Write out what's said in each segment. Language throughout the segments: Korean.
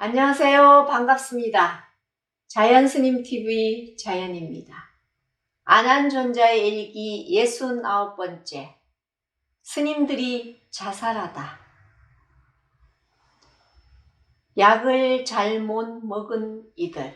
안녕하세요. 반갑습니다. 자연스님TV 자연입니다. 안한존자의 일기 69번째 스님들이 자살하다. 약을 잘못 먹은 이들.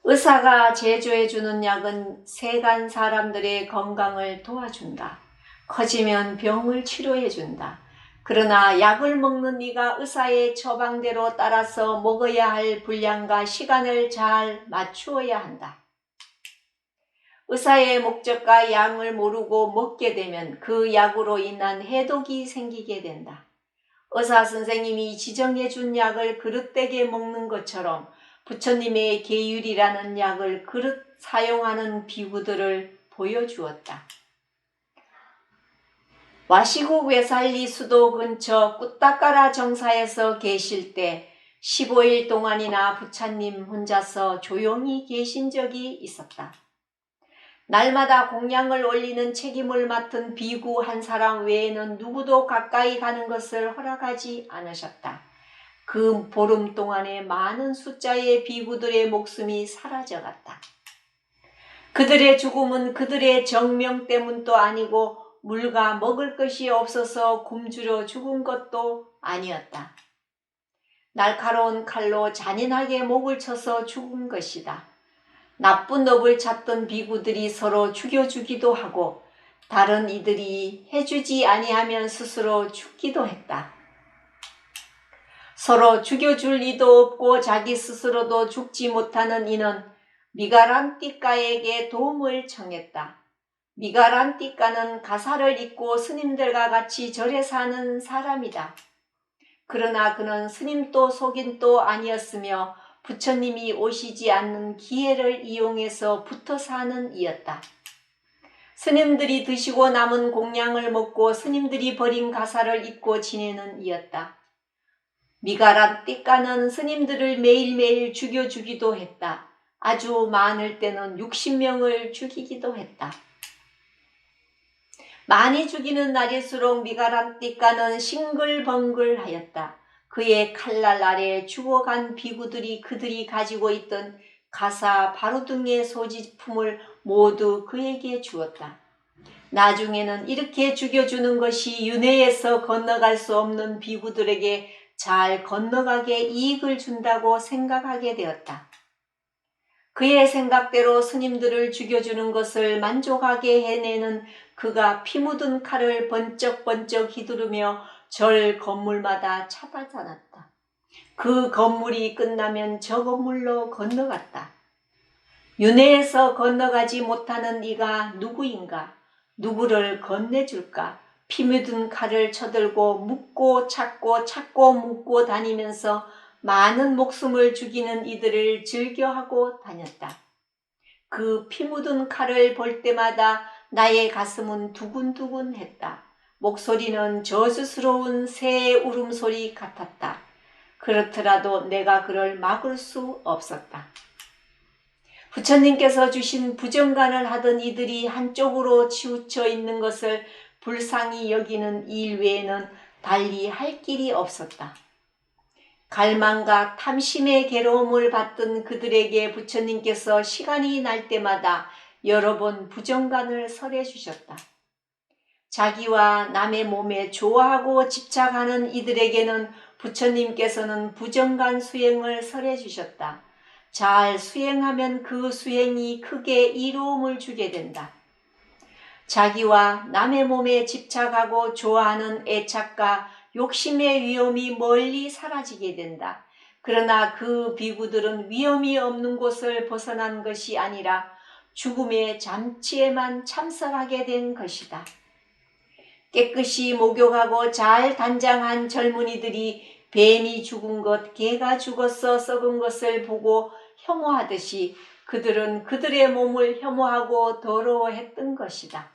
의사가 제조해주는 약은 세간 사람들의 건강을 도와준다. 커지면 병을 치료해준다. 그러나 약을 먹는 이가 의사의 처방대로 따라서 먹어야 할 분량과 시간을 잘 맞추어야 한다. 의사의 목적과 양을 모르고 먹게 되면 그 약으로 인한 해독이 생기게 된다. 의사 선생님이 지정해준 약을 그릇되게 먹는 것처럼 부처님의 계율이라는 약을 그릇 사용하는 비구들을 보여주었다. 와시국 외살리 수도 근처 꾸따까라 정사에서 계실 때 15일 동안이나 부처님 혼자서 조용히 계신 적이 있었다. 날마다 공양을 올리는 책임을 맡은 비구 한 사람 외에는 누구도 가까이 가는 것을 허락하지 않으셨다. 그 보름 동안에 많은 숫자의 비구들의 목숨이 사라져갔다. 그들의 죽음은 그들의 정명 때문도 아니고 물과 먹을 것이 없어서 굶주려 죽은 것도 아니었다. 날카로운 칼로 잔인하게 목을 쳐서 죽은 것이다. 나쁜 업을 찾던 비구들이 서로 죽여주기도 하고 다른 이들이 해주지 아니하면 스스로 죽기도 했다. 서로 죽여줄 이도 없고 자기 스스로도 죽지 못하는 이는 미가란띠가에게 도움을 청했다. 미가란띠가는 가사를 입고 스님들과 같이 절에 사는 사람이다. 그러나 그는 스님도 속인도 아니었으며 부처님이 오시지 않는 기회를 이용해서 붙어 사는 이였다. 스님들이 드시고 남은 공양을 먹고 스님들이 버린 가사를 입고 지내는 이였다. 미가란띠가는 스님들을 매일매일 죽여주기도 했다. 아주 많을 때는 60명을 죽이기도 했다. 많이 죽이는 날일수록 미가란띠가는 싱글벙글하였다. 그의 칼날 아래 죽어간 비구들이 그들이 가지고 있던 가사 바루등의 소지품을 모두 그에게 주었다. 나중에는 이렇게 죽여주는 것이 윤회에서 건너갈 수 없는 비구들에게 잘 건너가게 이익을 준다고 생각하게 되었다. 그의 생각대로 스님들을 죽여주는 것을 만족하게 해내는 그가 피 묻은 칼을 번쩍번쩍 휘두르며 절 건물마다 찾아다녔다. 그 건물이 끝나면 저 건물로 건너갔다. 윤회에서 건너가지 못하는 이가 누구인가? 누구를 건네줄까? 피 묻은 칼을 쳐들고 묻고 찾고 묻고 다니면서 많은 목숨을 죽이는 이들을 즐겨하고 다녔다. 그 피 묻은 칼을 볼 때마다 나의 가슴은 두근두근했다. 목소리는 저주스러운 새의 울음소리 같았다. 그렇더라도 내가 그를 막을 수 없었다. 부처님께서 주신 부정간을 하던 이들이 한쪽으로 치우쳐 있는 것을 불쌍히 여기는 일 외에는 달리 할 길이 없었다. 갈망과 탐심의 괴로움을 받던 그들에게 부처님께서 시간이 날 때마다 여러 번 부정간을 설해 주셨다. 자기와 남의 몸에 좋아하고 집착하는 이들에게는 부처님께서는 부정간 수행을 설해 주셨다. 잘 수행하면 그 수행이 크게 이로움을 주게 된다. 자기와 남의 몸에 집착하고 좋아하는 애착과 욕심의 위험이 멀리 사라지게 된다. 그러나 그 비구들은 위험이 없는 곳을 벗어난 것이 아니라 죽음의 잔치에만 참석하게 된 것이다. 깨끗이 목욕하고 잘 단장한 젊은이들이 뱀이 죽은 것, 개가 죽어서 썩은 것을 보고 혐오하듯이 그들은 그들의 몸을 혐오하고 더러워했던 것이다.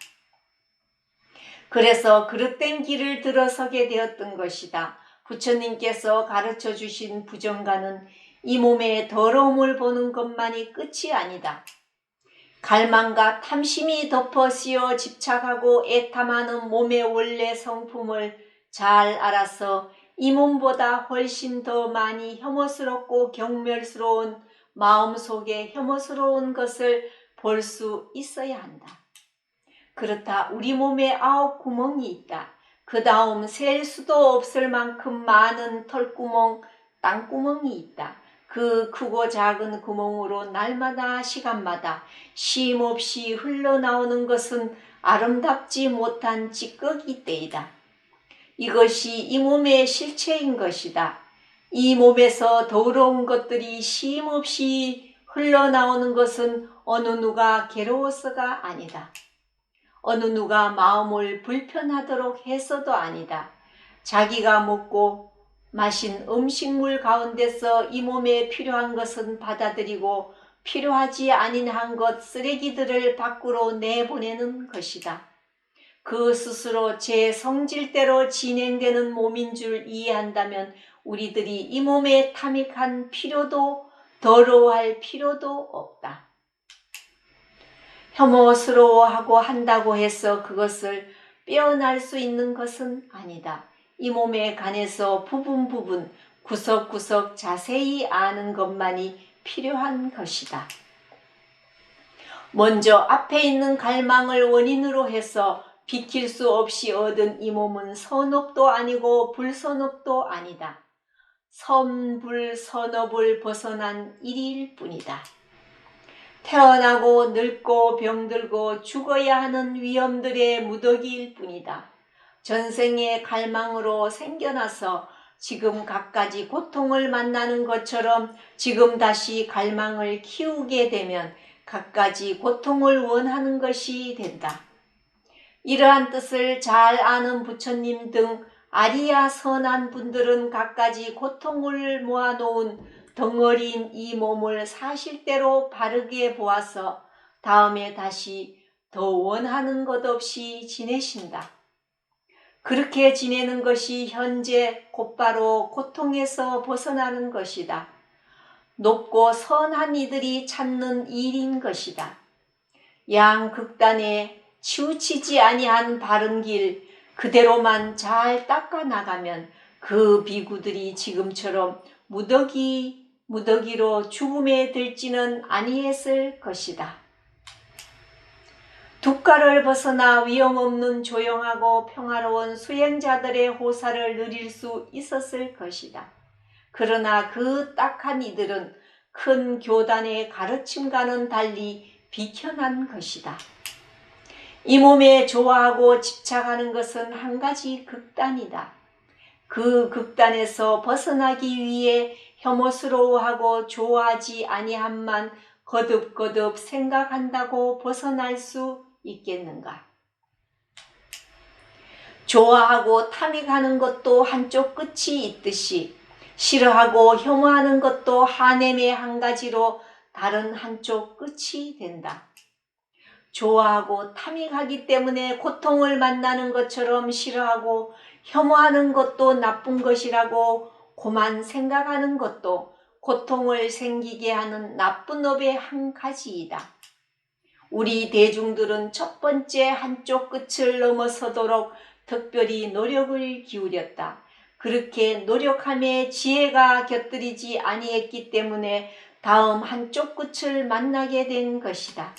그래서 그릇된 길을 들어서게 되었던 것이다. 부처님께서 가르쳐 주신 부정간은 이 몸의 더러움을 보는 것만이 끝이 아니다. 갈망과 탐심이 덮어 씌워 집착하고 애탐하는 몸의 원래 성품을 잘 알아서 이 몸보다 훨씬 더 많이 혐오스럽고 경멸스러운 마음속에 혐오스러운 것을 볼 수 있어야 한다. 그렇다. 우리 몸에 9 구멍이 있다. 그 다음 셀 수도 없을 만큼 많은 털구멍, 땅구멍이 있다. 그 크고 작은 구멍으로 날마다 시간마다 쉼없이 흘러나오는 것은 아름답지 못한 찌꺼기 때이다. 이것이 이 몸의 실체인 것이다. 이 몸에서 더러운 것들이 쉼없이 흘러나오는 것은 어느 누가 괴로워서가 아니다. 어느 누가 마음을 불편하도록 해서도 아니다. 자기가 먹고 마신 음식물 가운데서 이 몸에 필요한 것은 받아들이고 필요하지 아니한 것 쓰레기들을 밖으로 내보내는 것이다. 그 스스로 제 성질대로 진행되는 몸인 줄 이해한다면 우리들이 이 몸에 탐닉한 필요도 더러워할 필요도 없다. 혐오스러워하고 한다고 해서 그것을 빼어날 수 있는 것은 아니다. 이 몸에 관해서 부분 구석구석 자세히 아는 것만이 필요한 것이다. 먼저 앞에 있는 갈망을 원인으로 해서 비킬 수 없이 얻은 이 몸은 선업도 아니고 불선업도 아니다. 선불선업을 벗어난 일일 뿐이다. 태어나고 늙고 병들고 죽어야 하는 위험들의 무더기일 뿐이다. 전생의 갈망으로 생겨나서 지금 갖가지 고통을 만나는 것처럼 지금 다시 갈망을 키우게 되면 갖가지 고통을 원하는 것이 된다. 이러한 뜻을 잘 아는 부처님 등 아리야 선한 분들은 갖가지 고통을 모아놓은 덩어리인 이 몸을 사실대로 바르게 보아서 다음에 다시 더 원하는 것 없이 지내신다. 그렇게 지내는 것이 현재 곧바로 고통에서 벗어나는 것이다. 높고 선한 이들이 찾는 일인 것이다. 양극단에 치우치지 아니한 바른 길 그대로만 잘 닦아 나가면 그 비구들이 지금처럼 무더기로 죽음에 들지는 아니했을 것이다. 두가를 벗어나 위험 없는 조용하고 평화로운 수행자들의 호사를 누릴 수 있었을 것이다. 그러나 그 딱한 이들은 큰 교단의 가르침과는 달리 비켜난 것이다. 이 몸에 좋아하고 집착하는 것은 한 가지 극단이다. 그 극단에서 벗어나기 위해 혐오스러워하고 좋아하지 아니함만 거듭거듭 생각한다고 벗어날 수 있겠는가? 좋아하고 탐닉하는 것도 한쪽 끝이 있듯이 싫어하고 혐오하는 것도 하냄의 한 가지로 다른 한쪽 끝이 된다. 좋아하고 탐닉하기 때문에 고통을 만나는 것처럼 싫어하고 혐오하는 것도 나쁜 것이라고 고만 생각하는 것도 고통을 생기게 하는 나쁜 업의 한 가지이다. 우리 대중들은 첫 번째 한쪽 끝을 넘어서도록 특별히 노력을 기울였다. 그렇게 노력함에 지혜가 곁들이지 아니했기 때문에 다음 한쪽 끝을 만나게 된 것이다.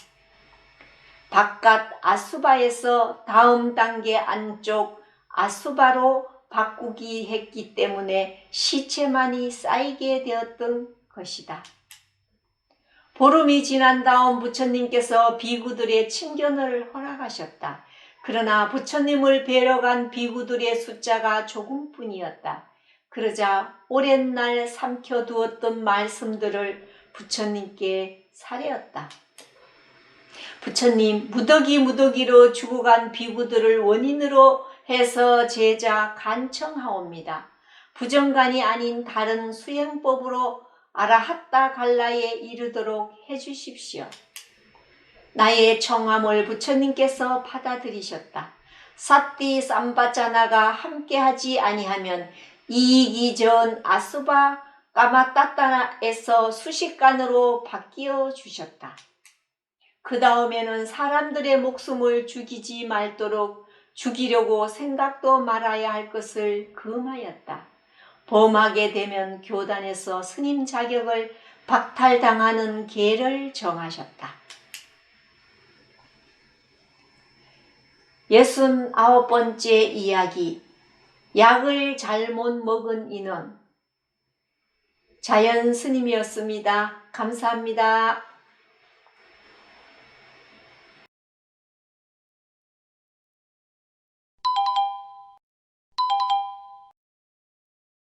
바깥 아수바에서 다음 단계 안쪽 아수바로 바꾸기 했기 때문에 시체만이 쌓이게 되었던 것이다. 보름이 지난 다음 부처님께서 비구들의 친견을 허락하셨다. 그러나 부처님을 뵈러 간 비구들의 숫자가 조금뿐이었다. 그러자 오랜 날 삼켜두었던 말씀들을 부처님께 사려었다. 부처님, 무더기로 죽어간 비구들을 원인으로 해서 제자 간청하옵니다. 부정간이 아닌 다른 수행법으로 아라핫타 갈라에 이르도록 해주십시오. 나의 청함을 부처님께서 받아들이셨다. 사띠 삼바짜나가 함께하지 아니하면 이익이 전 아수바 까마따따나에서 수식간으로 바뀌어 주셨다. 그 다음에는 사람들의 목숨을 죽이지 말도록 죽이려고 생각도 말아야 할 것을 금하였다. 범하게 되면 교단에서 스님 자격을 박탈당하는 계를 정하셨다. 69번째 이야기. 약을 잘못 먹은 이는 자연 스님이었습니다. 감사합니다.